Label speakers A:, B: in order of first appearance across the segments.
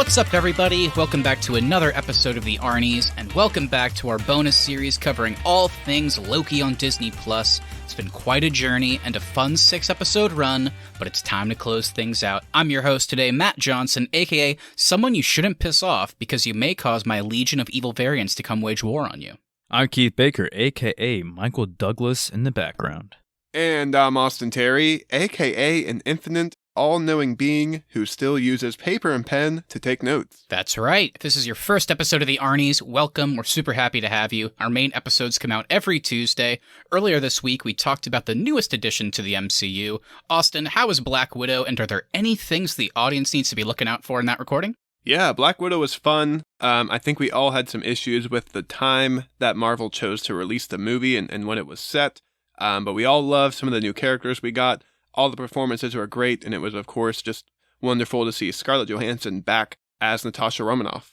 A: What's up, everybody? Welcome back to another episode of the Arnies, and welcome back to our bonus series covering all things Loki on Disney+. It's been quite a journey and a fun 6-episode run, but it's time to close things out. I'm your host today, Matt Johnson, aka someone you shouldn't piss off because you may cause my legion of evil variants to come wage war on you.
B: I'm Keith Baker, aka Michael Douglas in the background.
C: And I'm Austin Terry, aka an infinite, all-knowing being who still uses paper and pen to take notes.
A: That's right. If this is your first episode of the Arnies, welcome. We're super happy to have you. Our main episodes come out every Tuesday. Earlier this week, we talked about the newest addition to the MCU. Austin, how is Black Widow, and are there any things the audience needs to be looking out for in that recording?
C: Yeah, Black Widow was fun. I think we all had some issues with the time that Marvel chose to release the movie and when it was set. But we all loved some of the new characters we got. All the performances were great, and it was, of course, just wonderful to see Scarlett Johansson back as Natasha Romanoff.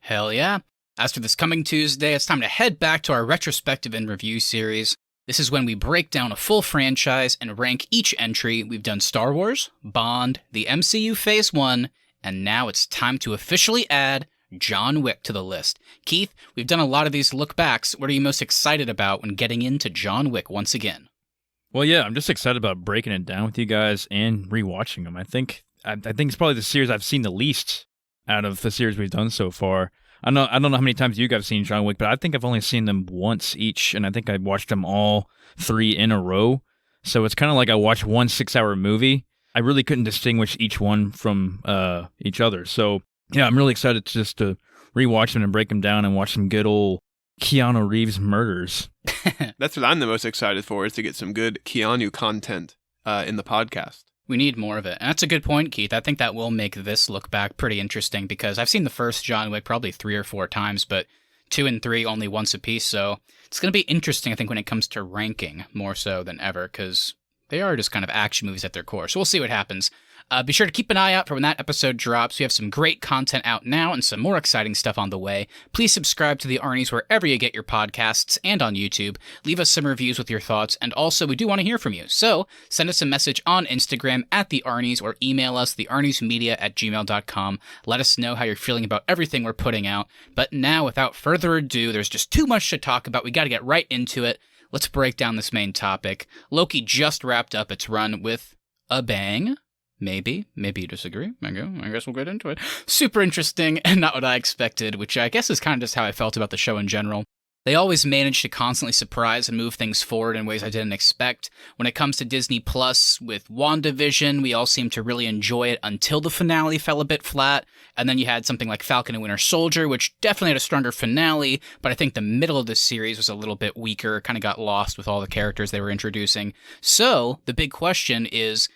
A: Hell yeah. As for this coming Tuesday, it's time to head back to our retrospective and review series. This is when we break down a full franchise and rank each entry. We've done Star Wars, Bond, the MCU Phase 1, and now it's time to officially add John Wick to the list. Keith, we've done a lot of these look-backs. What are you most excited about when getting into John Wick once again?
B: Well, yeah, I'm just excited about breaking it down with you guys and rewatching them. I think it's probably the series I've seen the least out of the series we've done so far. I don't know how many times you guys have seen John Wick, but I think I've only seen them once each, and I think I watched them all 3 in a row. So it's kind of like I watched one 6-hour movie. I really couldn't distinguish each one from each other. So yeah, I'm really excited to rewatch them and break them down and watch some good old Keanu Reeves murders.
C: That's what I'm the most excited for, is to get some good Keanu content in the podcast.
A: We need more of it. And that's a good point, Keith. I think that will make this look back pretty interesting because I've seen the first John Wick probably 3 or 4 times, but 2 and 3 only once apiece. So it's going to be interesting, I think, when it comes to ranking more so than ever because they are just kind of action movies at their core. So we'll see what happens. Be sure to keep an eye out for when that episode drops. We have some great content out now and some more exciting stuff on the way. Please subscribe to the Arnies wherever you get your podcasts and on YouTube. Leave us some reviews with your thoughts, and also we do want to hear from you. So send us a message on Instagram at the Arnies or email us thearniesmedia@gmail.com. Let us know how you're feeling about everything we're putting out. But now, without further adu, there's just too much to talk about. We got to get right into it. Let's break down this main topic. Loki just wrapped up its run with a bang. Maybe you disagree. I guess we'll get into it. Super interesting and not what I expected, which I guess is kind of just how I felt about the show in general. They always manage to constantly surprise and move things forward in ways I didn't expect. When it comes to Disney Plus, with WandaVision, we all seemed to really enjoy it until the finale fell a bit flat. And then you had something like Falcon and Winter Soldier, which definitely had a stronger finale, but I think the middle of the series was a little bit weaker, kind of got lost with all the characters they were introducing. So, the big question is,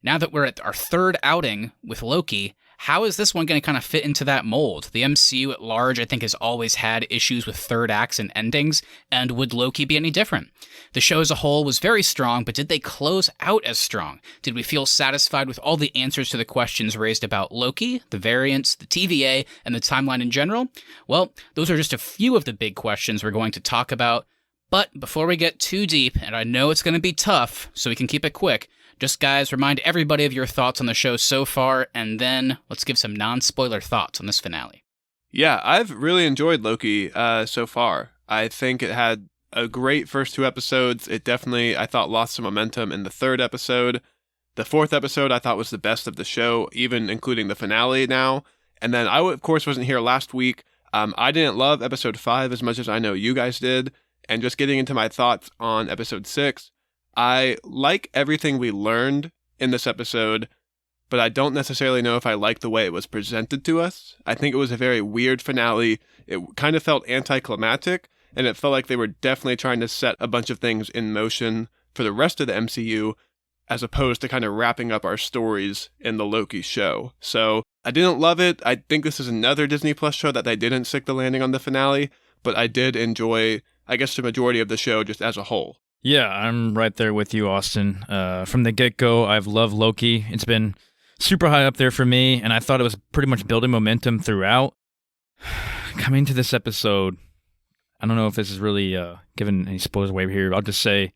A: now that we're at our 3rd outing with Loki, how is this one going to kind of fit into that mold? The MCU at large, I think, has always had issues with 3rd acts and endings, and would Loki be any different? The show as a whole was very strong, but did they close out as strong? Did we feel satisfied with all the answers to the questions raised about Loki, the variants, the TVA, and the timeline in general? Well, those are just a few of the big questions we're going to talk about. But before we get too deep, and I know it's going to be tough, so we can keep it quick, just, guys, remind everybody of your thoughts on the show so far, and then let's give some non-spoiler thoughts on this finale.
C: Yeah, I've really enjoyed Loki so far. I think it had a great first 2 episodes. It definitely, I thought, lost some momentum in the 3rd episode. The 4th episode I thought was the best of the show, even including the finale now. And then I, of course, wasn't here last week. I didn't love episode 5 as much as I know you guys did. And just getting into my thoughts on episode 6, I like everything we learned in this episode, but I don't necessarily know if I like the way it was presented to us. I think it was a very weird finale. It kind of felt anticlimactic, and it felt like they were definitely trying to set a bunch of things in motion for the rest of the MCU, as opposed to kind of wrapping up our stories in the Loki show. So I didn't love it. I think this is another Disney Plus show that they didn't stick the landing on the finale, but I did enjoy, I guess, the majority of the show just as a whole.
B: Yeah, I'm right there with you, Austin. From the get-go, I've loved Loki. It's been super high up there for me, and I thought it was pretty much building momentum throughout. Coming to this episode, I don't know if this is really giving any spoilers away here. I'll just say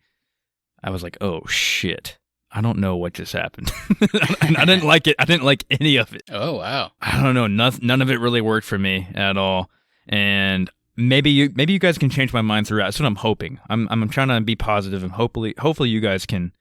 B: I was like, oh, shit. I don't know what just happened. I didn't like it. I didn't like any of it.
A: Oh, wow.
B: I don't know. None of it really worked for me at all. And maybe you guys can change my mind throughout. That's what I'm hoping. I'm trying to be positive, and hopefully you guys can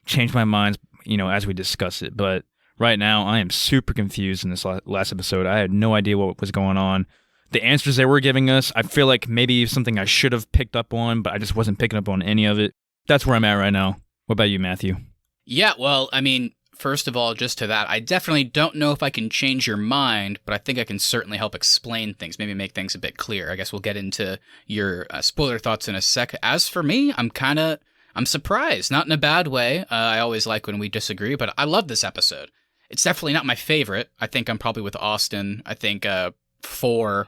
B: change my minds, as we discuss it. But right now, I am super confused in this last episode. I had no idea what was going on. The answers they were giving us, I feel like maybe something I should have picked up on, but I just wasn't picking up on any of it. That's where I'm at right now. What about you, Matthew?
A: Yeah, well, I mean, first of all, just to that, I definitely don't know if I can change your mind, but I think I can certainly help explain things, maybe make things a bit clear. I guess we'll get into your spoiler thoughts in a sec. As for me, I'm surprised, not in a bad way. I always like when we disagree, but I love this episode. It's definitely not my favorite. I think I'm probably with Austin. I think 4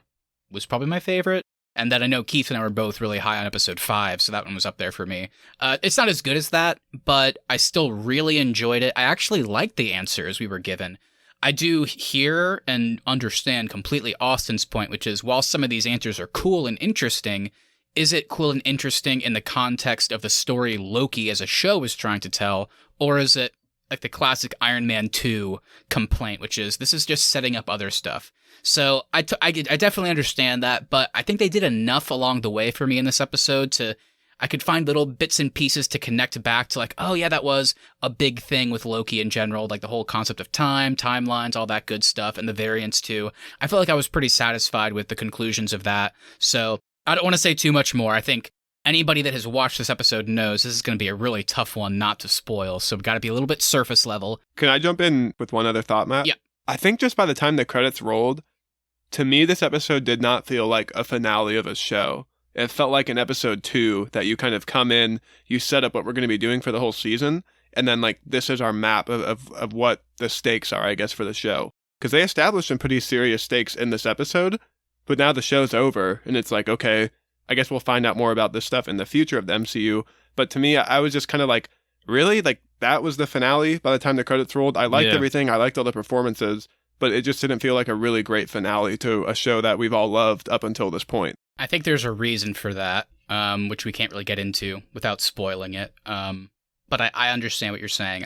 A: was probably my favorite. And then I know Keith and I were both really high on episode 5, so that one was up there for me. It's not as good as that, but I still really enjoyed it. I actually liked the answers we were given. I do hear and understand completely Austin's point, which is while some of these answers are cool and interesting, is it cool and interesting in the context of the story Loki as a show is trying to tell, or is it like the classic Iron Man 2 complaint, which is this is just setting up other stuff? So I definitely understand that, but I think they did enough along the way for me in this episode I could find little bits and pieces to connect back to like, oh yeah, that was a big thing with Loki in general, like the whole concept of time, timelines, all that good stuff, and the variants too. I felt like I was pretty satisfied with the conclusions of that. So I don't want to say too much more. I think anybody that has watched this episode knows this is going to be a really tough one not to spoil, so we've got to be a little bit surface level.
C: Can I jump in with one other thought, Matt?
A: Yeah.
C: I think just by the time the credits rolled, to me, this episode did not feel like a finale of a show. It felt like an episode 2 that you kind of come in, you set up what we're going to be doing for the whole season, and then like this is our map of what the stakes are, I guess, for the show. Because they established some pretty serious stakes in this episode, but now the show's over, and it's like, okay, I guess we'll find out more about this stuff in the future of the MCU. But to me, I was just kind of like, really? Like, that was the finale by the time the credits rolled? I liked everything. I liked all the performances. But it just didn't feel like a really great finale to a show that we've all loved up until this point.
A: I think there's a reason for that, which we can't really get into without spoiling it. But I understand what you're saying.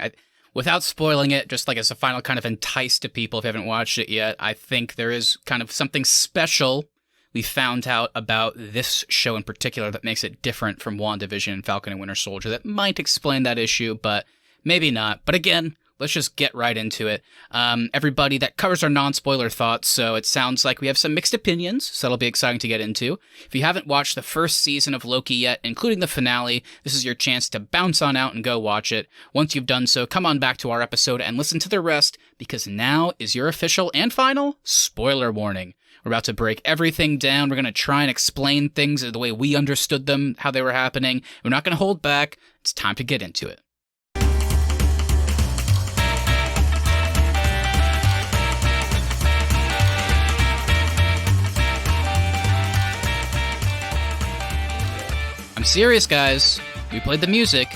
A: Without spoiling it, just like as a final kind of entice to people if you haven't watched it yet, I think there is kind of something special we found out about this show in particular that makes it different from WandaVision and Falcon and Winter Soldier that might explain that issue, but maybe not. But again, let's just get right into it. Everybody, that covers our non-spoiler thoughts, so it sounds like we have some mixed opinions, so that'll be exciting to get into. If you haven't watched the first season of Loki yet, including the finale, this is your chance to bounce on out and go watch it. Once you've done so, come on back to our episode and listen to the rest, because now is your official and final spoiler warning. We're about to break everything down. We're going to try and explain things the way we understood them, how they were happening. We're not going to hold back. It's time to get into it. I'm serious, guys. We played the music.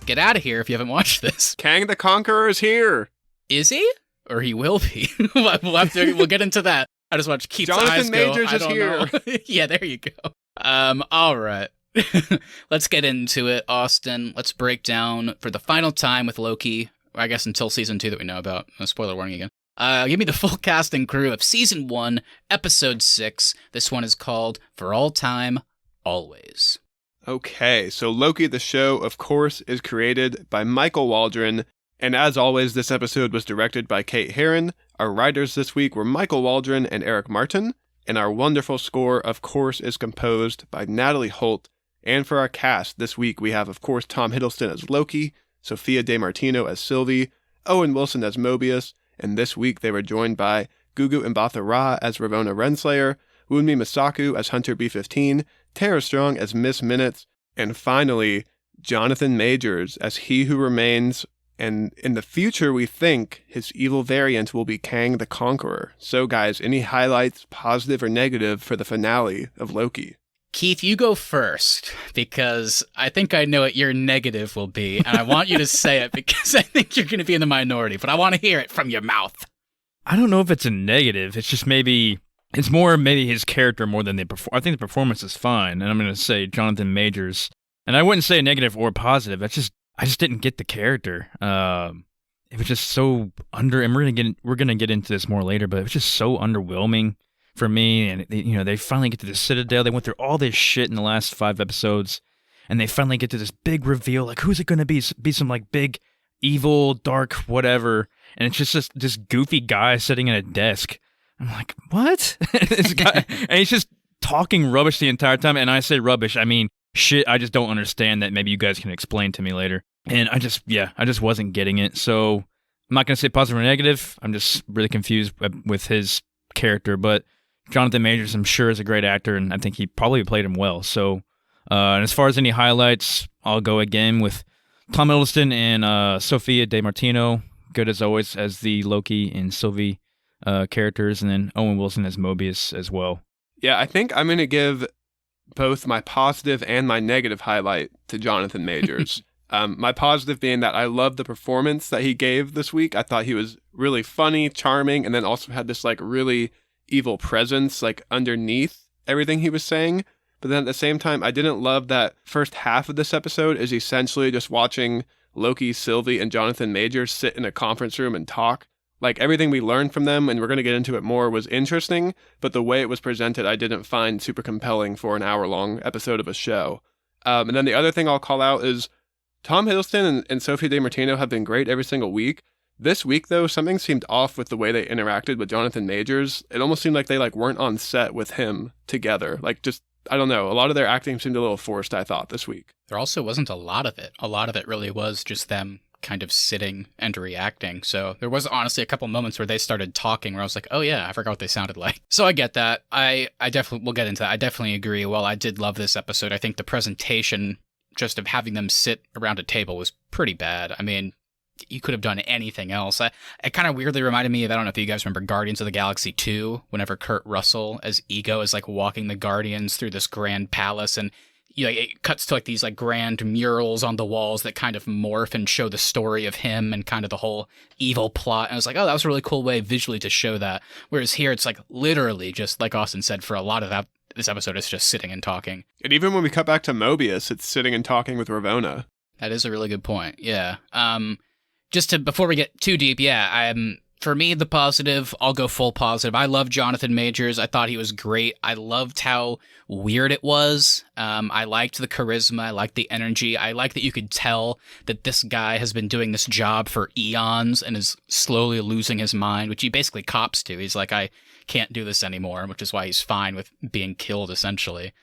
A: Get out of here if you haven't watched this.
C: Kang the Conqueror is here.
A: Is he? Or he will be. We'll get into that. I just watched Keith's eyes go.
C: Jonathan Majors is here.
A: Yeah, there you go. All right. Let's get into it, Austin. Let's break down for the final time with Loki, I guess until season 2 that we know about. Spoiler warning again. Give me the full cast and crew of season 1, episode 6. This one is called For All Time, Always.
C: Okay, so Loki the show, of course, is created by Michael Waldron, and as always, this episode was directed by Kate Herron. Our writers this week were Michael Waldron and Eric Martin, and our wonderful score, of course, is composed by Natalie Holt. And for our cast this week, we have, of course, Tom Hiddleston as Loki, Sophia DeMartino as Sylvie, Owen Wilson as Mobius, and this week they were joined by Gugu Mbatha Raw as Ravonna Renslayer, Wunmi Masaku as Hunter B-15, Tara Strong as Miss Minutes, and finally, Jonathan Majors as He Who Remains. And in the future, we think his evil variant will be Kang the Conqueror. So guys, any highlights, positive or negative, for the finale of Loki?
A: Keith, you go first, because I think I know what your negative will be, and I want you to say it because I think you're going to be in the minority, but I want to hear it from your mouth.
B: I don't know if it's a negative. It's just it's more maybe his character more than I think the performance is fine, and I'm going to say Jonathan Majors. And I wouldn't say a negative or positive. That's just, I just didn't get the character. It was just so and we're gonna get into this more later, but it was just so underwhelming for me. And they finally get to the Citadel. They went through all this shit in the last 5 episodes, and they finally get to this big reveal. Like, who's it gonna be? Be some like big, evil, dark, whatever. And it's just this goofy guy sitting at a desk. I'm like, what? This guy, and he's just talking rubbish the entire time. And I say rubbish, I mean shit. I just don't understand that. Maybe you guys can explain to me later. And I just wasn't getting it. So I'm not going to say positive or negative. I'm just really confused with his character. But Jonathan Majors, I'm sure, is a great actor, and I think he probably played him well. So, and as far as any highlights, I'll go again with Tom Hiddleston and Sophia Di Martino. Good as always as the Loki and Sylvie characters, and then Owen Wilson as Mobius as well.
C: Yeah, I think I'm going to give both my positive and my negative highlight to Jonathan Majors. My positive being that I love the performance that he gave this week. I thought he was really funny, charming, and then also had this like really evil presence like underneath everything he was saying. But then at the same time, I didn't love that first half of this episode is essentially just watching Loki, Sylvie, and Jonathan Majors sit in a conference room and talk. Like, everything we learned from them, and we're going to get into it more, was interesting, but the way it was presented I didn't find super compelling for an hour-long episode of a show. And then the other thing I'll call out is Tom Hiddleston and Sophie Di Martino have been great every single week. This week, though, something seemed off with the way they interacted with Jonathan Majors. It almost seemed like they weren't on set with him together. Like, just, I don't know, a lot of their acting seemed a little forced, I thought, this week.
A: There also wasn't a lot of it. A lot of it really was just them kind of sitting and reacting. So there was honestly a couple moments where they started talking where I was like, oh yeah, I forgot what they sounded like. So I get that. I definitely, we'll get into that. I definitely agree. While I did love this episode, I think the presentation just of having them sit around a table was pretty bad. I mean, you could have done anything else. It kind of weirdly reminded me of, I don't know if you guys remember Guardians of the Galaxy 2, whenever Kurt Russell as Ego is like walking the Guardians through this grand palace, and it cuts to like these like grand murals on the walls that kind of morph and show the story of him and kind of the whole evil plot. And I was like, oh, that was a really cool way visually to show that. Whereas here, it's like literally just like Austin said, for a lot of that, this episode is just sitting and talking.
C: And even when we cut back to Mobius, it's sitting and talking with Ravonna.
A: That is a really good point. Yeah. Before we get too deep, for me, the positive, I'll go full positive. I love Jonathan Majors. I thought he was great. I loved how weird it was. I liked the charisma. I liked the energy. I like that you could tell that this guy has been doing this job for eons and is slowly losing his mind, which he basically cops to. He's like, I can't do this anymore, which is why he's fine with being killed, essentially.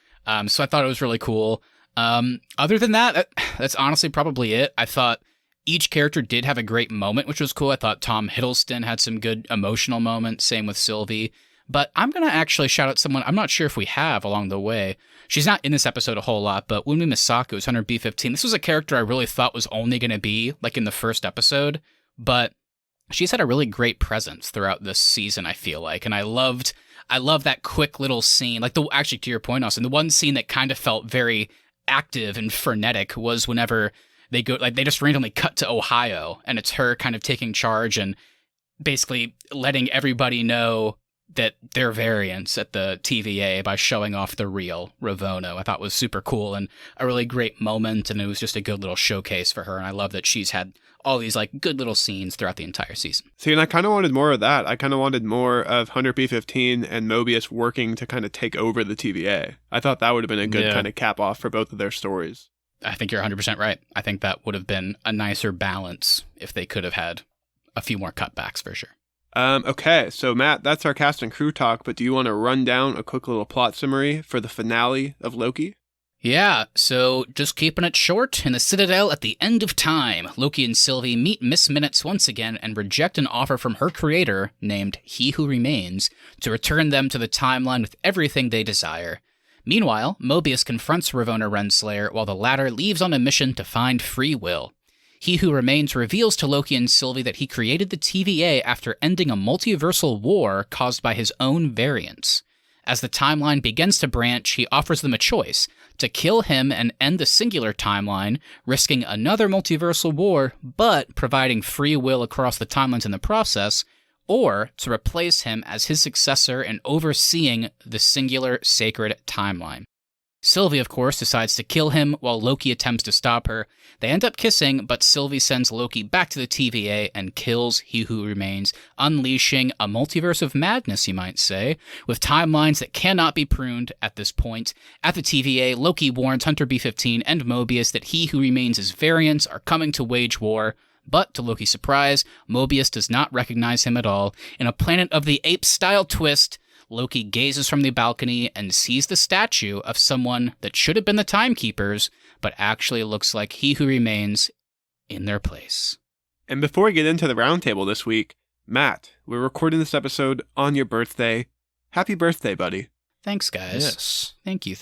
A: So I thought it was really cool. Other than that, that's honestly probably it. I thought each character did have a great moment, which was cool. I thought Tom Hiddleston had some good emotional moments, same with Sylvie. But I'm going to actually shout out someone I'm not sure if we have along the way. She's not in this episode a whole lot, but Wunmi Misako is 100B15. This was a character I really thought was only going to be like in the first episode, but she's had a really great presence throughout this season, I feel like. And I love that quick little scene. Like, actually, to your point, Austin, the one scene that kind of felt very active and frenetic was whenever they just randomly cut to Ohio, and it's her kind of taking charge and basically letting everybody know that they're variants at the TVA by showing off the real Ravonna. I thought was super cool and a really great moment, and it was just a good little showcase for her. And I love that she's had all these like good little scenes throughout the entire season.
C: See, and I kind of wanted more of that. I kind of wanted more of Hunter B-15 and Mobius working to kind of take over the TVA. I thought that would have been a good kind of cap off for both of their stories.
A: I think you're 100% right. I think that would have been a nicer balance if they could have had a few more cutbacks for sure.
C: Okay, so Matt, that's our cast and crew talk, but do you want to run down a quick little plot summary for the finale of Loki?
A: Yeah, so just keeping it short, in the Citadel at the end of time, Loki and Sylvie meet Miss Minutes once again and reject an offer from her creator, named He Who Remains, to return them to the timeline with everything they desire. Meanwhile, Mobius confronts Ravonna Renslayer while the latter leaves on a mission to find free will. He Who Remains reveals to Loki and Sylvie that he created the TVA after ending a multiversal war caused by his own variants. As the timeline begins to branch, he offers them a choice: to kill him and end the singular timeline, risking another multiversal war, but providing free will across the timelines in the process, or to replace him as his successor and overseeing the singular sacred timeline. Sylvie, of course, decides to kill him while Loki attempts to stop her. They end up kissing, but Sylvie sends Loki back to the TVA and kills He Who Remains, unleashing a multiverse of madness, you might say, with timelines that cannot be pruned at this point. At the TVA, Loki warns Hunter B-15 and Mobius that He Who Remains' variants are coming to wage war. But, to Loki's surprise, Mobius does not recognize him at all. In a Planet of the Apes-style twist, Loki gazes from the balcony and sees the statue of someone that should have been the Timekeepers, but actually looks like He Who Remains in their place.
C: And before we get into the roundtable this week, Matt, we're recording this episode on your birthday. Happy birthday, buddy.
A: Thanks, guys.
B: Yes.
A: Thank you.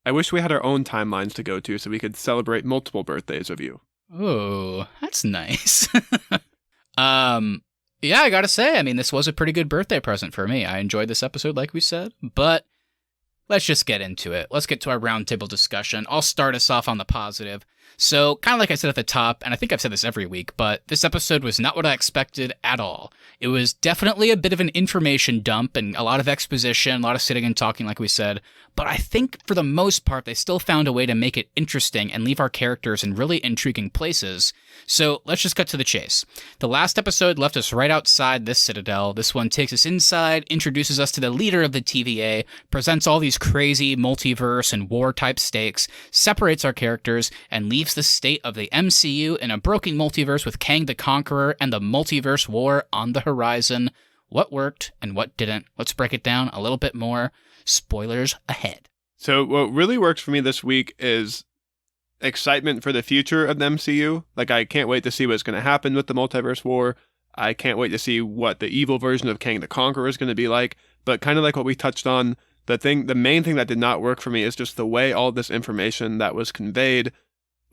C: I wish we had our own timelines to go to so we could celebrate multiple birthdays of you.
A: Oh, that's nice. Yeah, I gotta say, I mean, this was a pretty good birthday present for me. I enjoyed this episode, like we said, but let's just get into it. Let's get to our roundtable discussion. I'll start us off on the positive. So, kind of like I said at the top, and I think I've said this every week, but this episode was not what I expected at all. It was definitely a bit of an information dump and a lot of exposition, a lot of sitting and talking, like we said, but I think for the most part, they still found a way to make it interesting and leave our characters in really intriguing places. So, let's just cut to the chase. The last episode left us right outside this citadel. This one takes us inside, introduces us to the leader of the TVA, presents all these crazy multiverse and war-type stakes, separates our characters, and leaves the state of the MCU in a broken multiverse with Kang the Conqueror and the multiverse war on the horizon. What worked and what didn't? Let's break it down a little bit more. Spoilers ahead.
C: So what really works for me this week is excitement for the future of the MCU. Like, I can't wait to see what's going to happen with the multiverse war. I can't wait to see what the evil version of Kang the Conqueror is going to be like. But kind of like what we touched on, the main thing that did not work for me is just the way all this information that was conveyed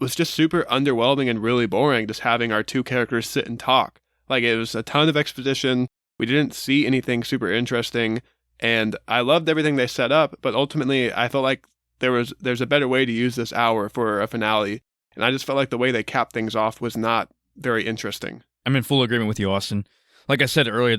C: was just super underwhelming and really boring, just having our two characters sit and talk. Like, it was a ton of exposition. We didn't see anything super interesting, and I loved everything they set up, but ultimately I felt like there's a better way to use this hour for a finale, and I just felt like the way they capped things off was not very interesting.
B: I'm in full agreement with you, Austin. Like I said earlier,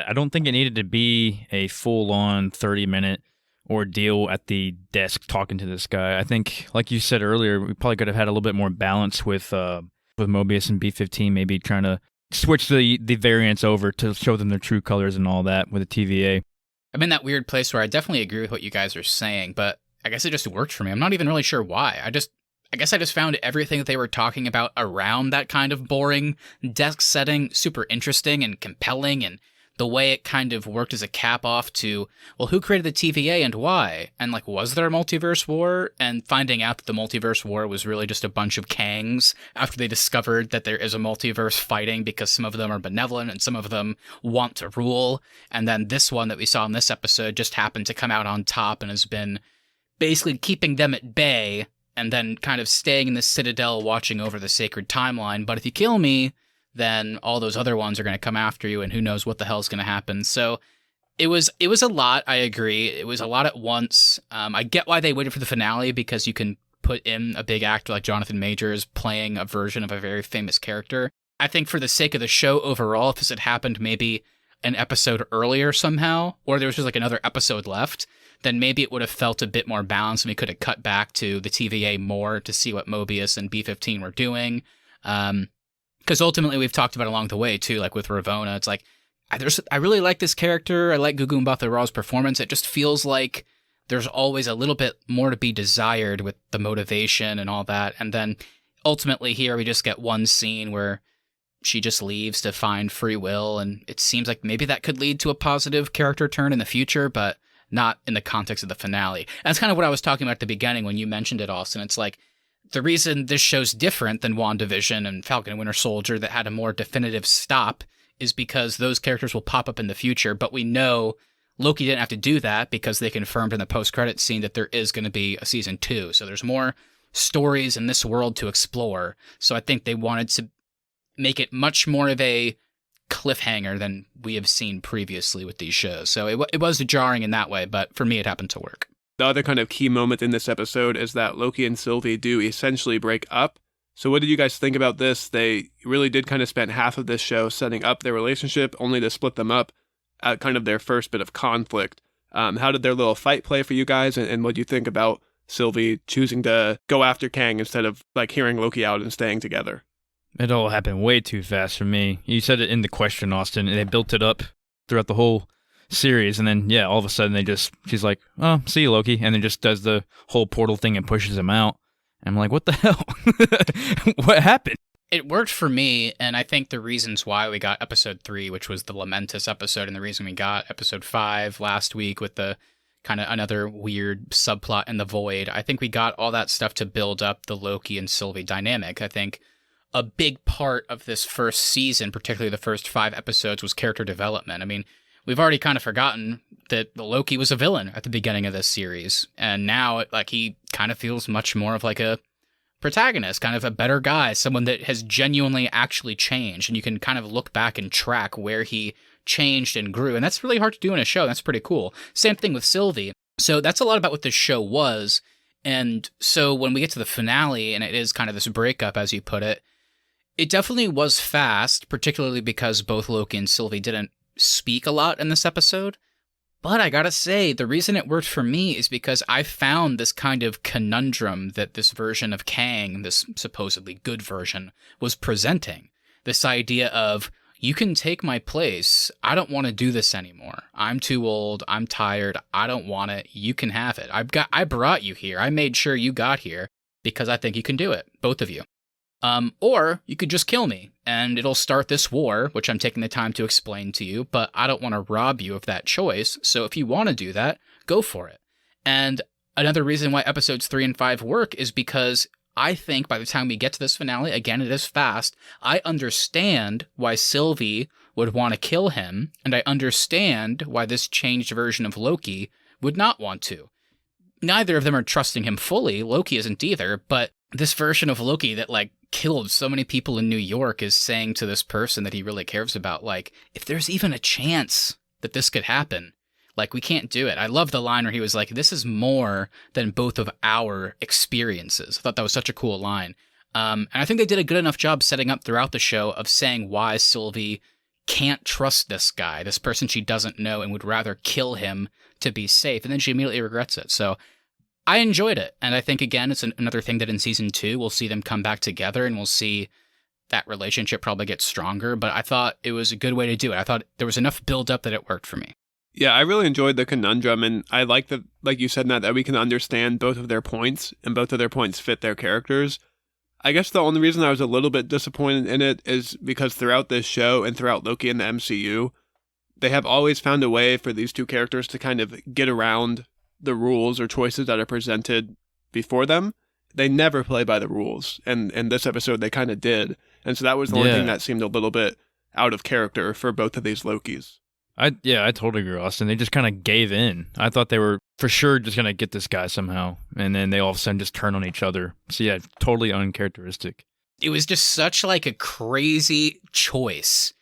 B: I don't think it needed to be a full-on 30-minute ordeal at the desk talking to this guy. I think, like you said earlier, we probably could have had a little bit more balance with Mobius and B-15, maybe trying to switch the variants over to show them their true colors and all that with the TVA.
A: I'm in that weird place where I definitely agree with what you guys are saying, but I guess it just worked for me. I'm not even really sure why. I guess I just found everything that they were talking about around that kind of boring desk setting super interesting and compelling, and the way it kind of worked as a cap off to, well, who created the TVA and why? And, like, was there a multiverse war? And finding out that the multiverse war was really just a bunch of Kangs after they discovered that there is a multiverse fighting because some of them are benevolent and some of them want to rule. And then this one that we saw in this episode just happened to come out on top and has been basically keeping them at bay and then kind of staying in the citadel watching over the sacred timeline. But if you kill me, then all those other ones are going to come after you, and who knows what the hell's going to happen. So it was a lot, I agree. It was a lot at once. I get why they waited for the finale, because you can put in a big actor like Jonathan Majors playing a version of a very famous character. I think for the sake of the show overall, if this had happened maybe an episode earlier somehow, or there was just like another episode left, then maybe it would have felt a bit more balanced, and we could have cut back to the TVA more to see what Mobius and B-15 were doing. Because ultimately, we've talked about along the way, too, like with Ravonna, it's like, I really like this character. I like Gugu Mbatha Raw's performance. It just feels like there's always a little bit more to be desired with the motivation and all that. And then ultimately here, we just get one scene where she just leaves to find free will. And it seems like maybe that could lead to a positive character turn in the future, but not in the context of the finale. And that's kind of what I was talking about at the beginning when you mentioned it, Austin. It's like, the reason this show's different than WandaVision and Falcon and Winter Soldier that had a more definitive stop is because those characters will pop up in the future, but we know Loki didn't have to do that because they confirmed in the post-credits scene that there is going to be a season 2. So there's more stories in this world to explore. So I think they wanted to make it much more of a cliffhanger than we have seen previously with these shows. So it was jarring in that way, but for me it happened to work.
C: The other kind of key moment in this episode is that Loki and Sylvie do essentially break up. So what did you guys think about this? They really did kind of spend half of this show setting up their relationship, only to split them up at kind of their first bit of conflict. How did their little fight play for you guys? And what do you think about Sylvie choosing to go after Kang instead of like hearing Loki out and staying together.
B: It all happened way too fast for me. You said it in the question, Austin, and they built it up throughout the whole series, and then, yeah, all of a sudden she's like, oh, see you, Loki, and then just does the whole portal thing and pushes him out. And I'm like, what the hell? What happened?
A: It worked for me, and I think the reasons why we got episode 3, which was the Lamentus episode, and the reason we got episode 5 last week with the kind of another weird subplot in the void, I think we got all that stuff to build up the Loki and Sylvie dynamic. I think a big part of this first season, particularly the first 5 episodes, was character development. I mean, we've already kind of forgotten that Loki was a villain at the beginning of this series, and now he kind of feels much more of like a protagonist, kind of a better guy, someone that has genuinely actually changed, and you can kind of look back and track where he changed and grew, and that's really hard to do in a show. That's pretty cool. Same thing with Sylvie. So that's a lot about what this show was, and so when we get to the finale, and it is kind of this breakup, as you put it, it definitely was fast, particularly because both Loki and Sylvie didn't speak a lot in this episode. But I gotta say, the reason it worked for me is because I found this kind of conundrum that this version of Kang, this supposedly good version, was presenting. This idea of, you can take my place, I don't want to do this anymore. I'm too old, I'm tired, I don't want it, you can have it. I brought you here, I made sure you got here, because I think you can do it, both of you. Or you could just kill me, and it'll start this war, which I'm taking the time to explain to you, but I don't want to rob you of that choice, so if you want to do that, go for it. And another reason why episodes 3 and 5 work is because I think by the time we get to this finale, again, it is fast, I understand why Sylvie would want to kill him, and I understand why this changed version of Loki would not want to. Neither of them are trusting him fully, Loki isn't either, but this version of Loki that, killed so many people in New York is saying to this person that he really cares about, if there's even a chance that this could happen, we can't do it. I love the line where he was like, this is more than both of our experiences. I thought that was such a cool line. And I think they did a good enough job setting up throughout the show of saying why Sylvie can't trust this guy, this person she doesn't know, and would rather kill him to be safe. And then she immediately regrets it. So I enjoyed it, and I think, again, it's another thing that in Season 2, we'll see them come back together, and we'll see that relationship probably get stronger, but I thought it was a good way to do it. I thought there was enough build-up that it worked for me.
C: Yeah, I really enjoyed the conundrum, and I like that, like you said, Matt, that we can understand both of their points, and both of their points fit their characters. I guess the only reason I was a little bit disappointed in it is because throughout this show, and throughout Loki and the MCU, they have always found a way for these two characters to kind of get around the rules or choices that are presented before them. They never play by the rules, and in this episode they kind of did, and so that was the only thing that seemed a little bit out of character for both of these Lokis.
B: I totally agree, Austin. They just kind of gave in. I thought they were for sure just gonna get this guy somehow, and then they all of a sudden just turn on each other. So yeah, totally uncharacteristic.
A: It was just such a crazy choice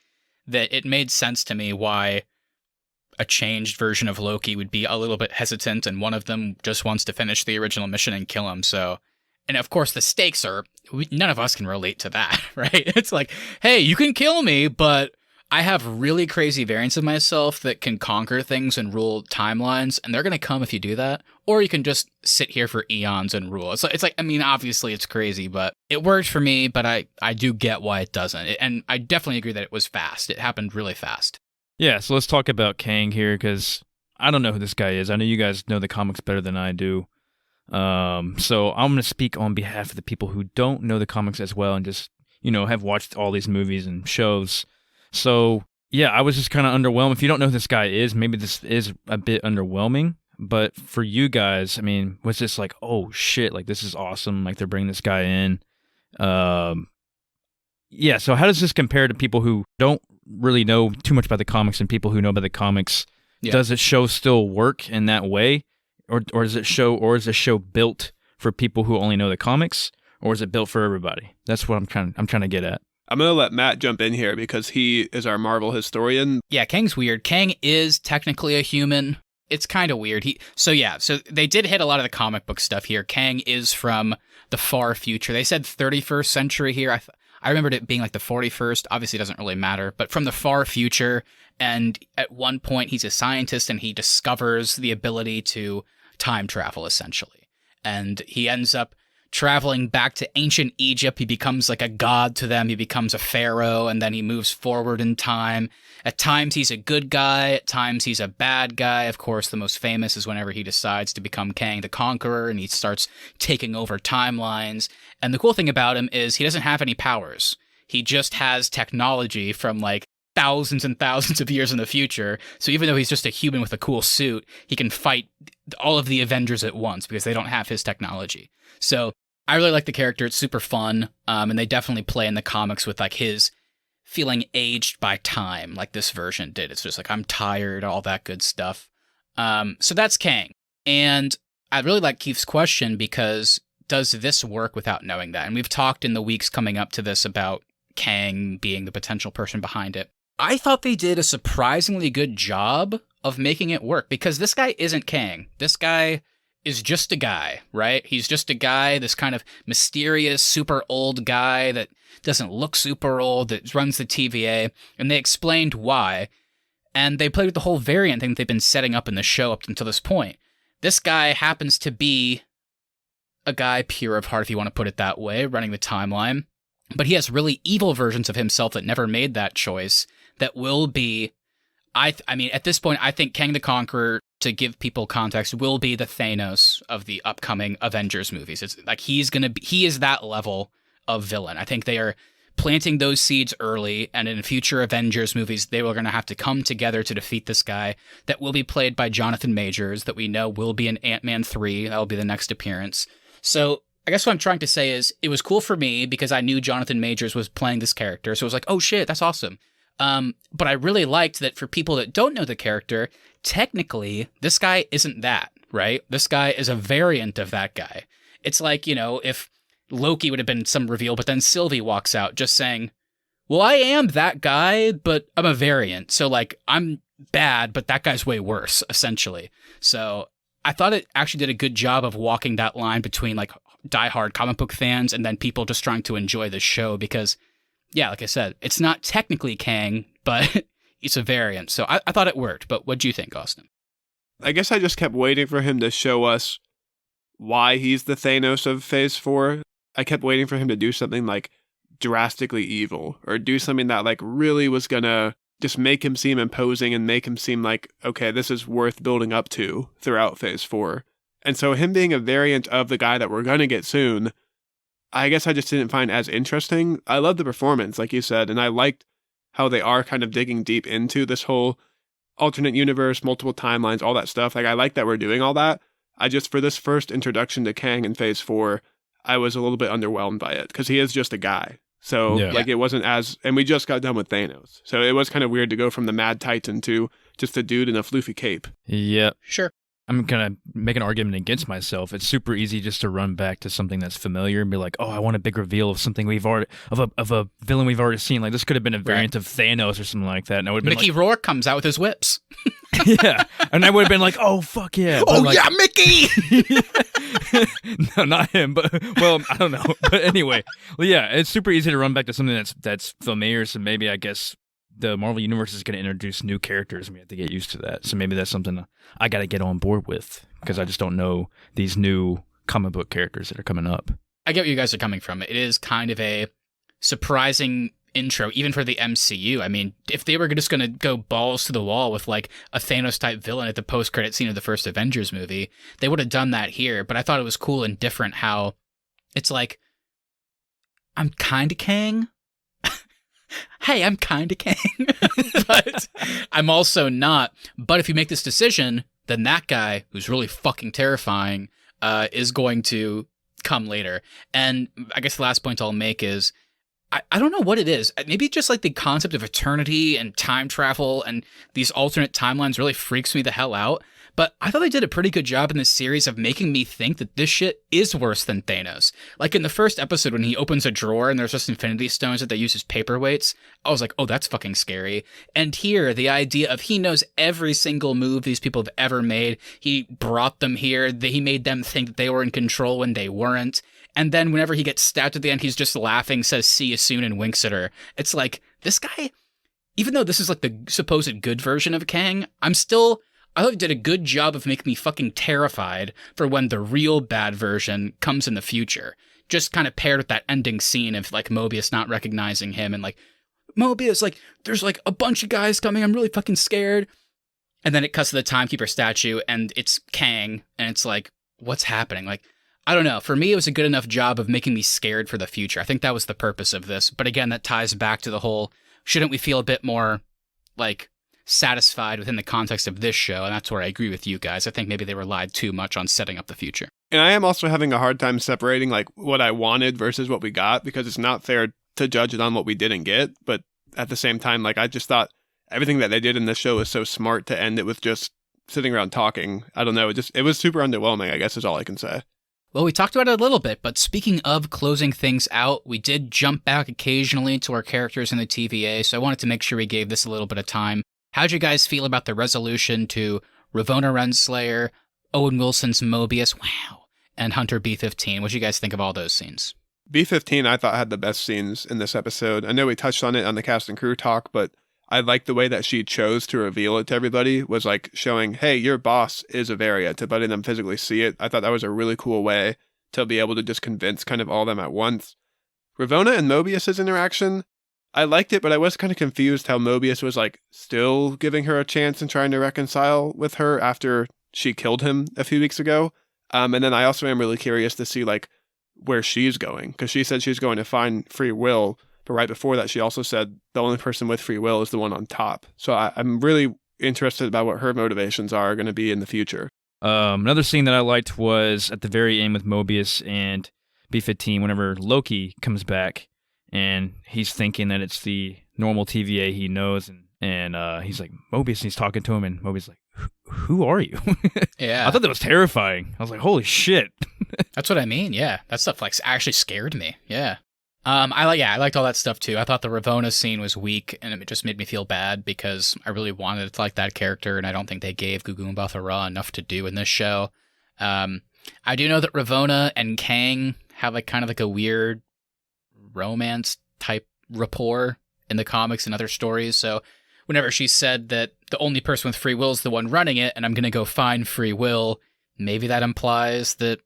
A: that it made sense to me why a changed version of Loki would be a little bit hesitant, and one of them just wants to finish the original mission and kill him. So, and of course the stakes are, none of us can relate to that, right? It's like, hey, you can kill me, but I have really crazy variants of myself that can conquer things and rule timelines, and they're going to come if you do that. Or you can just sit here for eons and rule. It's like, I mean, obviously it's crazy, but it worked for me, but I do get why it doesn't. And I definitely agree that it was fast. It happened really fast.
B: Yeah, so let's talk about Kang here, because I don't know who this guy is. I know you guys know the comics better than I do. So I'm going to speak on behalf of the people who don't know the comics as well and just, have watched all these movies and shows. So, yeah, I was just kind of underwhelmed. If you don't know who this guy is, maybe this is a bit underwhelming. But for you guys, I mean, was this like, oh, shit, this is awesome. They're bringing this guy in. Yeah, so how does this compare to people who don't really know too much about the comics and people who know about the comics? Yeah. Does the show still work in that way, or is the show built for people who only know the comics, or is it built for everybody? That's what I'm trying to get at.
C: I'm gonna let Matt jump in here because he is our Marvel historian.
A: Yeah, Kang's weird. Kang is technically a human. It's kind of weird. So they did hit a lot of the comic book stuff here. Kang is from the far future. They said 31st century here. I remembered it being the 41st. Obviously, it doesn't really matter, but from the far future. And at one point, he's a scientist and he discovers the ability to time travel, essentially. and he ends up traveling back to ancient Egypt. He becomes like a god to them. He becomes a pharaoh, and then he moves forward in time. At times he's a good guy, at times he's a bad guy. Of course, the most famous is whenever he decides to become Kang the Conqueror, and he starts taking over timelines. And the cool thing about him is he doesn't have any powers. He just has technology from like thousands and thousands of years in the future. So even though he's just a human with a cool suit, he can fight all of the Avengers at once because they don't have his technology. So I really like the character. It's super fun. And they definitely play in the comics with like his feeling aged by time, like this version did. It's just like, I'm tired, all that good stuff. So that's Kang. And I really like Keith's question because does this work without knowing that? And we've talked in the weeks coming up to this about Kang being the potential person behind it. I thought they did a surprisingly good job of making it work because this guy isn't Kang. This guy is just a guy, right? He's just a guy, this kind of mysterious, super old guy that doesn't look super old, that runs the TVA, and they explained why. And they played with the whole variant thing that they've been setting up in the show up until this point. This guy happens to be a guy pure of heart, if you want to put it that way, running the timeline. But he has really evil versions of himself that never made that choice that will be, I mean, at this point, I think Kang the Conqueror, to give people context, will be the Thanos of the upcoming Avengers movies. It's like he is that level of villain. I think they are planting those seeds early, and in future Avengers movies, they were going to have to come together to defeat this guy that will be played by Jonathan Majors, that we know will be in Ant-Man 3. That will be the next appearance. So I guess what I'm trying to say is it was cool for me because I knew Jonathan Majors was playing this character. So it was like, oh shit, that's awesome. But I really liked that for people that don't know the character, technically, this guy isn't that, right? This guy is a variant of that guy. It's like, you know, if Loki would have been some reveal, but then Sylvie walks out just saying, well, I am that guy, but I'm a variant. So, like, I'm bad, but that guy's way worse, essentially. So I thought it actually did a good job of walking that line between, like, diehard comic book fans and then people just trying to enjoy the show because, yeah, like I said, it's not technically Kang, but it's a variant. So I thought it worked. But what do you think, Austin?
C: I guess I just kept waiting for him to show us why he's the Thanos of Phase 4. I kept waiting for him to do something like drastically evil or do something that like really was gonna just make him seem imposing and make him seem like, okay, this is worth building up to throughout Phase 4. And so him being a variant of the guy that we're gonna get soon, I guess I just didn't find as interesting. I love the performance, like you said, and I liked how they are kind of digging deep into this whole alternate universe, multiple timelines, all that stuff. Like, I like that we're doing all that. I just, for this first introduction to Kang in Phase 4, I was a little bit underwhelmed by it, because he is just a guy. So, like, it wasn't as... And we just got done with Thanos. So it was kind of weird to go from the Mad Titan to just a dude in a floofy cape.
B: Yeah.
A: Sure.
B: I'm going to make an argument against myself. It's super easy just to run back to something that's familiar and be like, oh, I want a big reveal of something we've already, of a villain we've already seen. Like, this could have been a variant of Thanos or something like that. And I would have been
A: Mickey Rourke comes out with his whips.
B: Yeah. And I would have been like, oh, fuck yeah.
A: But
B: oh, like,
A: yeah, Mickey!
B: No, not him, but, well, I don't know. But anyway, well, yeah, it's super easy to run back to something that's familiar. So maybe, I guess, the Marvel Universe is going to introduce new characters, and we have to get used to that. So maybe that's something I got to get on board with, because I just don't know these new comic book characters that are coming up. I
A: get where you guys are coming from. It is kind of a surprising intro, even for the MCU. I mean, if they were just going to go balls to the wall with like a Thanos-type villain at the post-credit scene of the first Avengers movie, they would have done that here. But I thought it was cool and different how it's like, I'm kind of Kang. Hey, I'm kind of Kang, but I'm also not. But if you make this decision, then that guy, who's really fucking terrifying, is going to come later. And I guess the last point I'll make is, I don't know what it is. Maybe just like the concept of eternity and time travel and these alternate timelines really freaks me the hell out. But I thought they did a pretty good job in this series of making me think that this shit is worse than Thanos. Like in the first episode when he opens a drawer and there's just Infinity Stones that they use as paperweights, I was like, oh, that's fucking scary. And here, the idea of he knows every single move these people have ever made. He brought them here. He made them think that they were in control when they weren't. And then whenever he gets stabbed at the end, he's just laughing, says, see you soon, and winks at her. It's like, this guy, even though this is like the supposed good version of Kang, I thought it did a good job of making me fucking terrified for when the real bad version comes in the future. Just kind of paired with that ending scene of like Mobius not recognizing him and like, Mobius, like, there's like a bunch of guys coming. I'm really fucking scared. And then it cuts to the Timekeeper statue and it's Kang. And it's like, what's happening? Like, I don't know. For me, it was a good enough job of making me scared for the future. I think that was the purpose of this. But again, that ties back to the whole, shouldn't we feel a bit more like satisfied within the context of this show? And that's where I agree with you guys. I think maybe they relied too much on setting up the future.
C: And I am also having a hard time separating like what I wanted versus what we got, because it's not fair to judge it on what we didn't get. But at the same time, like I just thought everything that they did in this show was so smart to end it with just sitting around talking. I don't know. It was super underwhelming, I guess is all I can say.
A: Well, we talked about it a little bit, but speaking of closing things out, we did jump back occasionally to our characters in the TVA, so I wanted to make sure we gave this a little bit of time. How'd you guys feel about the resolution to Ravonna Renslayer, Owen Wilson's Mobius, wow, and Hunter B-15? What'd you guys think of all those scenes?
C: B-15 I thought had the best scenes in this episode. I know we touched on it on the cast and crew talk, but I liked the way that she chose to reveal it to everybody, was like showing, hey, your boss is a variant, but letting them physically see it. I thought that was a really cool way to be able to just convince kind of all of them at once. Ravonna and Mobius's interaction, I liked it, but I was kind of confused how Mobius was like still giving her a chance and trying to reconcile with her after she killed him a few weeks ago. And then I also am really curious to see like where she's going, because she said she's going to find free will, but right before that she also said the only person with free will is the one on top. So I'm really interested about what her motivations are going to be in the future.
B: Another scene that I liked was at the very end with Mobius and B-15 whenever Loki comes back and he's thinking that it's the normal TVA he knows, and he's like, Mobius, and he's talking to him, and Mobius is like, who are you?
A: Yeah.
B: I thought that was terrifying. I was like, holy shit.
A: That's what I mean, yeah. That stuff like actually scared me, yeah. I liked all that stuff too. I thought the Ravonna scene was weak, and it just made me feel bad because I really wanted to like that character, and I don't think they gave Gugu Mbatha-Raw enough to do in this show. I do know that Ravonna and Kang have like kind of like a weird romance type rapport in the comics and other stories. So whenever she said that the only person with free will is the one running it, and I'm going to go find free will, maybe that implies that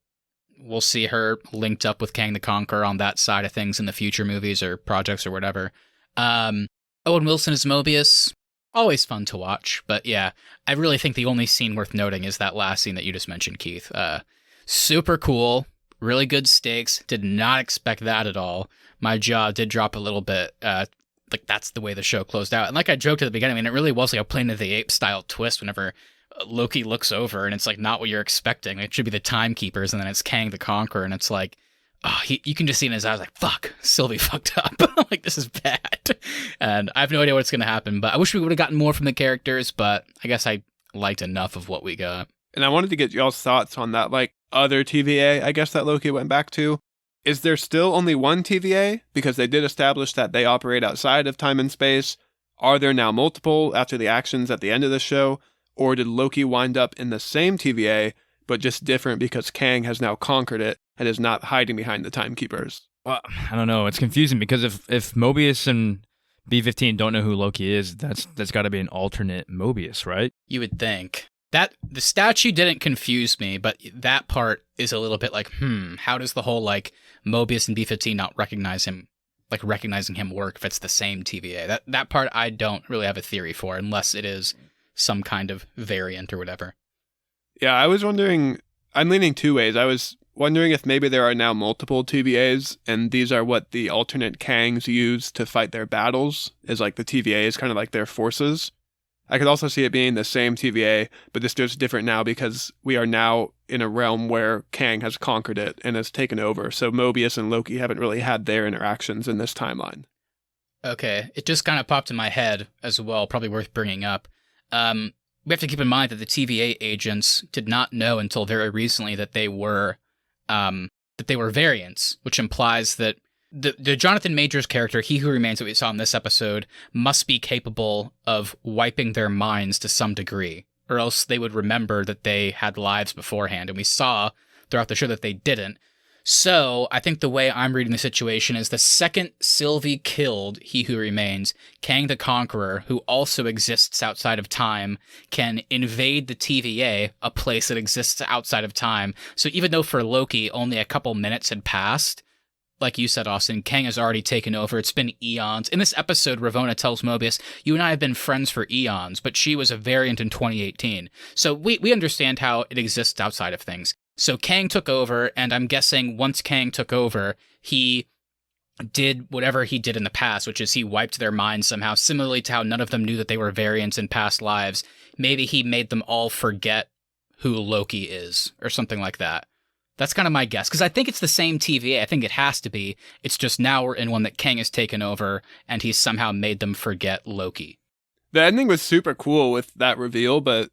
A: we'll see her linked up with Kang the Conqueror on that side of things in the future movies or projects or whatever. Owen Wilson as Mobius, always fun to watch. But yeah, I really think the only scene worth noting is that last scene that you just mentioned, Keith. Super cool, really good stakes. Did not expect that at all. My jaw did drop a little bit. Like that's the way the show closed out. And like I joked at the beginning, I mean, it really was like a Planet of the Apes style twist whenever Loki looks over and it's like not what you're expecting. It should be the Timekeepers, and then it's Kang the Conqueror, and it's like, oh, you can just see in his eyes like, fuck, Sylvie fucked up. Like, this is bad. And I have no idea what's going to happen, but I wish we would have gotten more from the characters, but I guess I liked enough of what we got.
C: And I wanted to get y'all's thoughts on that, like, other TVA, I guess, that Loki went back to. Is there still only one TVA? Because they did establish that they operate outside of time and space. Are there now multiple after the actions at the end of the show? Or did Loki wind up in the same TVA, but just different because Kang has now conquered it and is not hiding behind the Timekeepers?
B: Well, I don't know. It's confusing because if Mobius and B-15 don't know who Loki is, that's got to be an alternate Mobius, right?
A: You would think. That the statue didn't confuse me, but that part is a little bit like, how does the whole like Mobius and B-15 not recognize him, like recognizing him work if it's the same TVA? That part I don't really have a theory for, unless it is some kind of variant or whatever.
C: Yeah, I was wondering, I'm leaning two ways. I was wondering if maybe there are now multiple TVAs, and these are what the alternate Kangs use to fight their battles, is like the TVA is kind of like their forces. I could also see it being the same TVA, but this just different now because we are now in a realm where Kang has conquered it and has taken over, so Mobius and Loki haven't really had their interactions in this timeline.
A: Okay, it just kind of popped in my head as well, probably worth bringing up. We have to keep in mind that the TVA agents did not know until very recently that they were variants, which implies that the Jonathan Majors character, He Who Remains that we saw in this episode, must be capable of wiping their minds to some degree, or else they would remember that they had lives beforehand, and we saw throughout the show that they didn't. So I think the way I'm reading the situation is the second Sylvie killed He Who Remains, Kang the Conqueror, who also exists outside of time, can invade the TVA, a place that exists outside of time. So even though for Loki only a couple minutes had passed, like you said, Austin, Kang has already taken over. It's been eons. In this episode, Ravonna tells Mobius, you and I have been friends for eons, but she was a variant in 2018. So we understand how it exists outside of things. So Kang took over, and I'm guessing once Kang took over, he did whatever he did in the past, which is he wiped their minds somehow, similarly to how none of them knew that they were variants in past lives. Maybe he made them all forget who Loki is, or something like that. That's kind of my guess, because I think it's the same TVA. I think it has to be. It's just now we're in one that Kang has taken over, and he's somehow made them forget Loki.
C: The ending was super cool with that reveal, but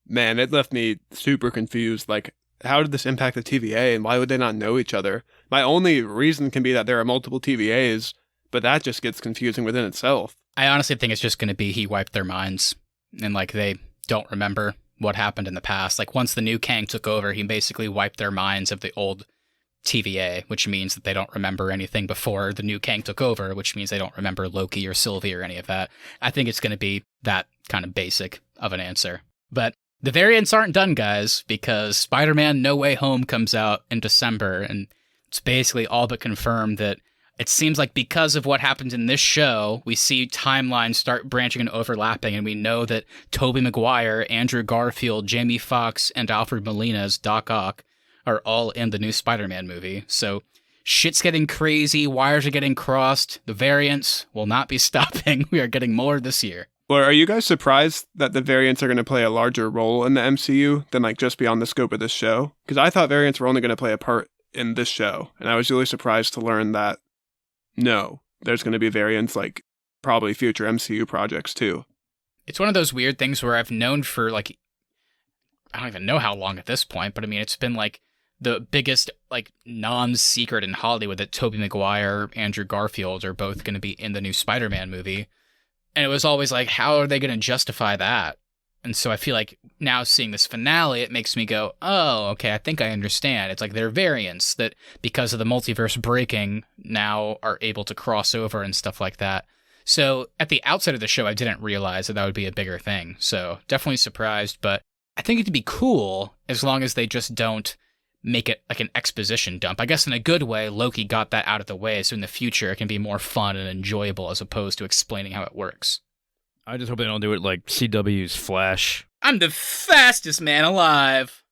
C: man, it left me super confused. Like, how did this impact the TVA, and why would they not know each other? My only reason can be that there are multiple TVAs, but that just gets confusing within itself.
A: I honestly think it's just going to be he wiped their minds, and like they don't remember what happened in the past. Like once the new Kang took over, he basically wiped their minds of the old TVA, which means that they don't remember anything before the new Kang took over, which means they don't remember Loki or Sylvie or any of that. I think it's going to be that kind of basic of an answer. But the variants aren't done, guys, because Spider-Man No Way Home comes out in December, and it's basically all but confirmed that it seems like because of what happens in this show, we see timelines start branching and overlapping, and we know that Tobey Maguire, Andrew Garfield, Jamie Foxx, and Alfred Molina's Doc Ock are all in the new Spider-Man movie. So shit's getting crazy, wires are getting crossed, the variants will not be stopping. We are getting more this year.
C: Well, are you guys surprised that the variants are going to play a larger role in the MCU than like just beyond the scope of this show? Because I thought variants were only going to play a part in this show, and I was really surprised to learn that no, there's going to be variants like probably future MCU projects too.
A: It's one of those weird things where I've known for like, I don't even know how long at this point, but I mean, it's been like the biggest like non-secret in Hollywood that Tobey Maguire, Andrew Garfield are both going to be in the new Spider-Man movie. And it was always like, how are they going to justify that? And so I feel like now seeing this finale, it makes me go, oh, okay, I think I understand. It's like they're variants that, because of the multiverse breaking, now are able to cross over and stuff like that. So at the outset of the show, I didn't realize that would be a bigger thing. So definitely surprised, but I think it'd be cool as long as they just don't make it like an exposition dump. I guess in a good way, Loki got that out of the way, so in the future it can be more fun and enjoyable as opposed to explaining how it works.
B: I just hope they don't do it like CW's Flash.
A: I'm the fastest man alive!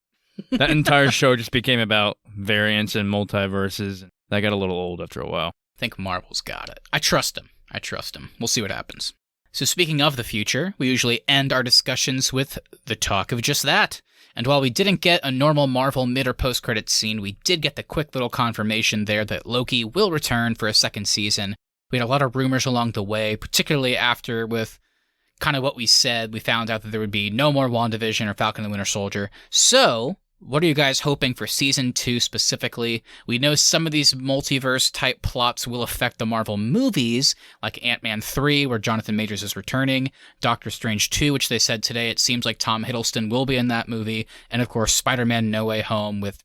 B: That entire show just became about variants and multiverses. That got a little old after a while.
A: I think Marvel's got it. I trust him. We'll see what happens. So speaking of the future, we usually end our discussions with the talk of just that. And while we didn't get a normal Marvel mid or post-credits scene, we did get the quick little confirmation there that Loki will return for a second season. We had a lot of rumors along the way, particularly after with kind of what we said. We found out that there would be no more WandaVision or Falcon and the Winter Soldier. So what are you guys hoping for Season 2 specifically? We know some of these multiverse-type plots will affect the Marvel movies, like Ant-Man 3, where Jonathan Majors is returning, Doctor Strange 2, which they said today it seems like Tom Hiddleston will be in that movie, and of course Spider-Man No Way Home with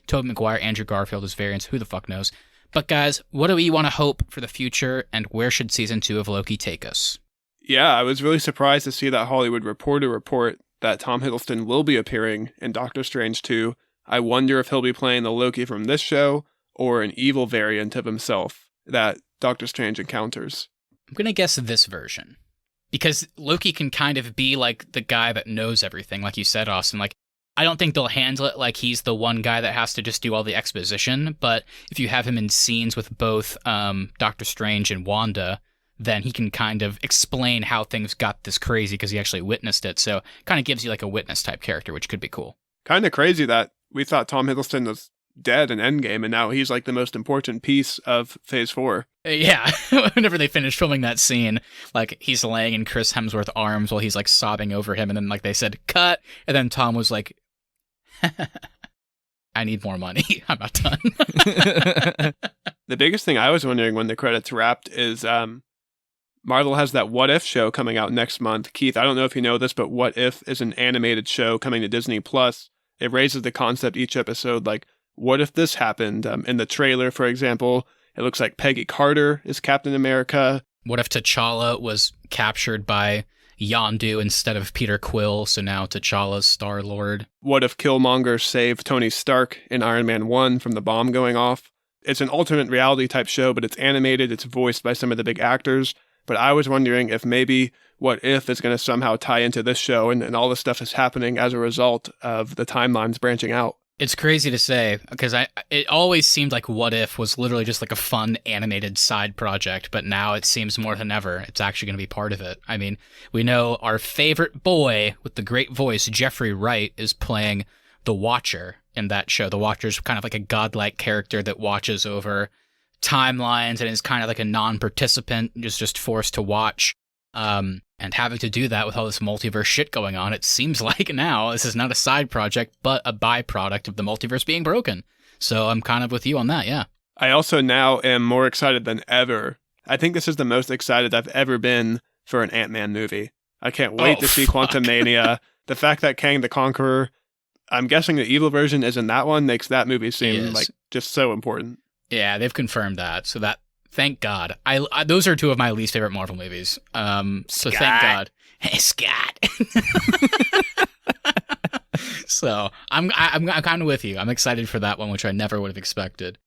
A: Tobey Maguire, Andrew Garfield as variants, who the fuck knows. But guys, what do we want to hope for the future, and where should Season 2 of Loki take us?
C: Yeah, I was really surprised to see that Hollywood Reporter report that Tom Hiddleston will be appearing in Doctor Strange 2. I wonder if he'll be playing the Loki from this show or an evil variant of himself that Doctor Strange encounters.
A: I'm going to guess this version. Because Loki can kind of be like the guy that knows everything, like you said, Austin. Like, I don't think they'll handle it like he's the one guy that has to just do all the exposition, but if you have him in scenes with both Doctor Strange and Wanda, then he can kind of explain how things got this crazy because he actually witnessed it. So kind of gives you like a witness type character, which could be cool.
C: Kind of crazy that we thought Tom Hiddleston was dead in Endgame, and now he's like the most important piece of Phase 4.
A: Yeah, whenever they finished filming that scene, like he's laying in Chris Hemsworth's arms while he's like sobbing over him, and then like they said, cut, and then Tom was like, I need more money. I'm not done.
C: The biggest thing I was wondering when the credits wrapped is Marvel has that What If show coming out next month. Keith, I don't know if you know this, but What If is an animated show coming to Disney Plus. It raises the concept each episode, like, what if this happened? In the trailer, for example, it looks like Peggy Carter is Captain America.
A: What if T'Challa was captured by Yondu instead of Peter Quill, so now T'Challa's Star-Lord?
C: What if Killmonger saved Tony Stark in Iron Man 1 from the bomb going off? It's an alternate reality type show, but it's animated, it's voiced by some of the big actors. But I was wondering if maybe What If is going to somehow tie into this show, and all this stuff is happening as a result of the timelines branching out.
A: It's crazy to say, because it always seemed like What If was literally just like a fun animated side project, but now it seems more than ever it's actually going to be part of it. I mean, we know our favorite boy with the great voice, Jeffrey Wright, is playing the Watcher in that show. The Watcher's kind of like a godlike character that watches over timelines and is kind of like a non-participant, just forced to watch. And having to do that with all this multiverse shit going on, it seems like now this is not a side project, but a byproduct of the multiverse being broken. So I'm kind of with you on that, yeah.
C: I also now am more excited than ever. I think this is the most excited I've ever been for an Ant-Man movie. I can't wait to see Quantumania. The fact that Kang the Conqueror, I'm guessing the evil version is in that one, makes that movie seem like just so important.
A: Yeah, they've confirmed that. So that, thank God. I those are two of my least favorite Marvel movies. So thank God. Hey, Scott. So I'm kind of with you. I'm excited for that one, which I never would have expected.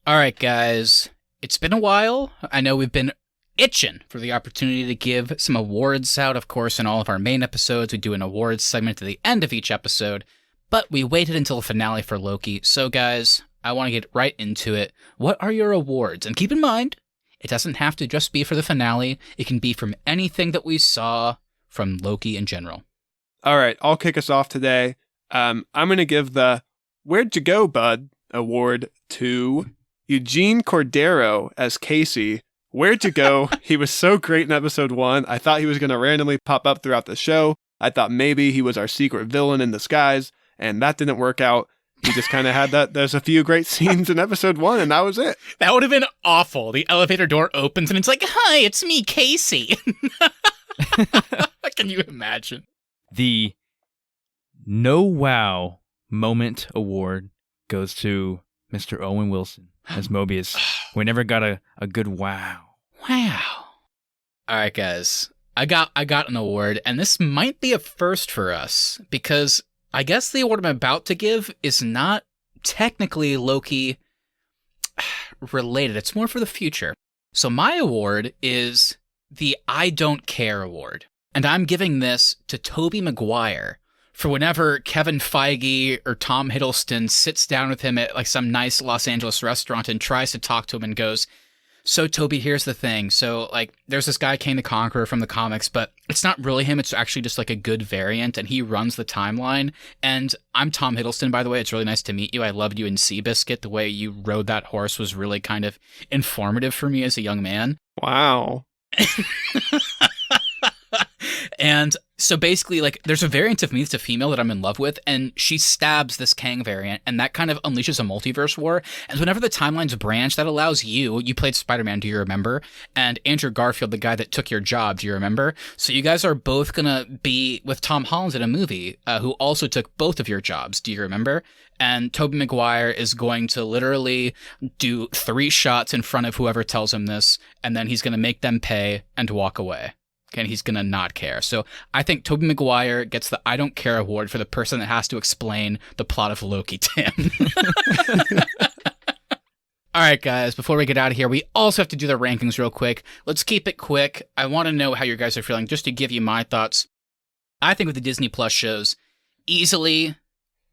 A: All right, guys. It's been a while. I know we've been itching for the opportunity to give some awards out. Of course, in all of our main episodes, we do an awards segment at the end of each episode, but we waited until the finale for Loki. So, guys, I want to get right into it. What are your awards? And keep in mind, it doesn't have to just be for the finale. It can be from anything that we saw from Loki in general.
C: All right, I'll kick us off today. I'm going to give the Where'd You Go, Bud award to Eugene Cordero as Casey. Where'd you go? He was so great in episode 1. I thought he was going to randomly pop up throughout the show. I thought maybe he was our secret villain in disguise, and that didn't work out. He just kind of had that. There's a few great scenes in episode 1, and that was it.
A: That would have been awful. The elevator door opens, and it's like, hi, it's me, Casey. Can you imagine?
B: The No Wow Moment Award goes to Mr. Owen Wilson as Mobius. We never got a good wow.
A: Wow. All right, guys. I got an award, and this might be a first for us, because I guess the award I'm about to give is not technically Loki related. It's more for the future. So my award is the I Don't Care award. And I'm giving this to Tobey Maguire for whenever Kevin Feige or Tom Hiddleston sits down with him at like some nice Los Angeles restaurant and tries to talk to him and goes, so Toby, here's the thing. So like there's this guy Kang the Conqueror from the comics, but it's not really him. It's actually just like a good variant, and he runs the timeline. And I'm Tom Hiddleston, by the way. It's really nice to meet you. I loved you in Seabiscuit. The way you rode that horse was really kind of informative for me as a young man.
C: Wow.
A: And so basically, like, there's a variant of me that's a female that I'm in love with, and she stabs this Kang variant, and that kind of unleashes a multiverse war. And whenever the timelines branch, that allows you played Spider-Man, do you remember? And Andrew Garfield, the guy that took your job, do you remember? So you guys are both gonna be with Tom Holland in a movie, who also took both of your jobs, do you remember? And Tobey Maguire is going to literally do 3 shots in front of whoever tells him this, and then he's gonna make them pay and walk away. And he's going to not care. So I think Tobey Maguire gets the I Don't Care award for the person that has to explain the plot of Loki to him. All right, guys, before we get out of here, we also have to do the rankings real quick. Let's keep it quick. I want to know how you guys are feeling, just to give you my thoughts. I think with the Disney Plus shows, easily,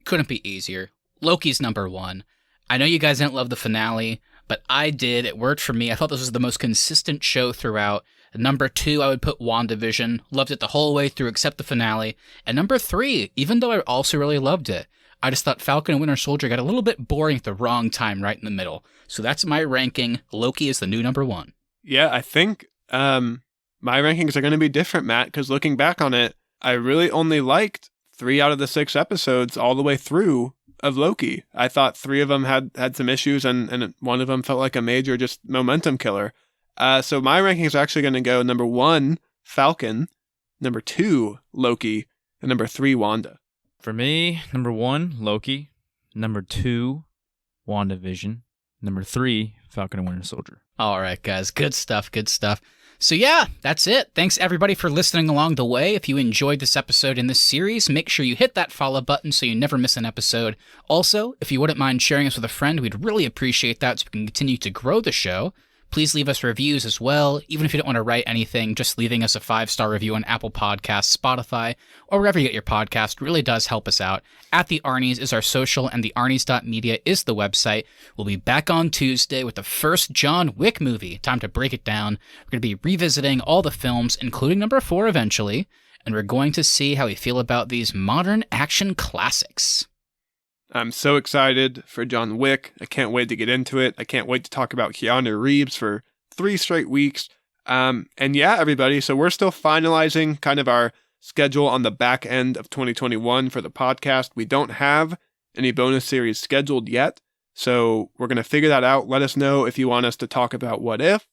A: couldn't be easier. Loki's number 1. I know you guys didn't love the finale, but I did. It worked for me. I thought this was the most consistent show throughout. Number 2, I would put WandaVision. Loved it the whole way through except the finale. And number 3, even though I also really loved it, I just thought Falcon and Winter Soldier got a little bit boring at the wrong time right in the middle. So that's my ranking. Loki is the new number 1.
C: Yeah, I think my rankings are going to be different, Matt, because looking back on it, I really only liked 3 out of the 6 episodes all the way through of Loki. I thought 3 of them had some issues, and one of them felt like a major just momentum killer. So my rankings are actually going to go number 1, Falcon, number 2, Loki, and number 3, Wanda.
B: For me, number 1, Loki. Number 2, WandaVision. Number 3, Falcon and Winter Soldier.
A: All right, guys. Good stuff. Good stuff. So yeah, that's it. Thanks everybody for listening along the way. If you enjoyed this episode in this series, make sure you hit that follow button so you never miss an episode. Also, if you wouldn't mind sharing us with a friend, we'd really appreciate that so we can continue to grow the show. Please leave us reviews as well. Even if you don't want to write anything, just leaving us a 5-star review on Apple Podcasts, Spotify, or wherever you get your podcast really does help us out. At the Arnies is our social, and the Arnies.media is the website. We'll be back on Tuesday with the first John Wick movie. Time to break it down. We're going to be revisiting all the films, including number 4 eventually, and we're going to see how we feel about these modern action classics.
C: I'm so excited for John Wick. I can't wait to get into it. I can't wait to talk about Keanu Reeves for 3 straight weeks. And yeah, everybody, so we're still finalizing kind of our schedule on the back end of 2021 for the podcast. We don't have any bonus series scheduled yet, so we're going to figure that out. Let us know if you want us to talk about What If.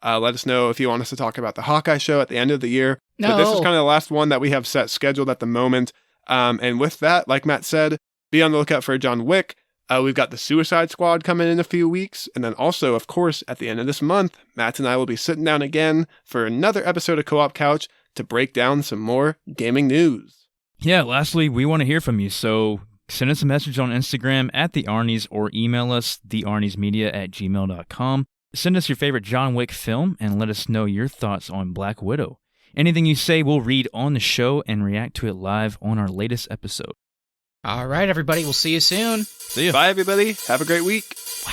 C: Let us know if you want us to talk about the Hawkeye show at the end of the year.
A: No.
C: But this is kind of the last one that we have set scheduled at the moment. And with that, like Matt said, be on the lookout for John Wick. We've got the Suicide Squad coming in a few weeks. And then also, of course, at the end of this month, Matt and I will be sitting down again for another episode of Co-op Couch to break down some more gaming news.
B: Yeah, lastly, we want to hear from you. So send us a message on Instagram at the Arnies or email us thearniesmedia@gmail.com. Send us your favorite John Wick film and let us know your thoughts on Black Widow. Anything you say, we'll read on the show and react to it live on our latest episode.
A: All right, everybody. We'll see you soon.
B: See ya.
C: Bye, everybody. Have a great week.
A: Wow.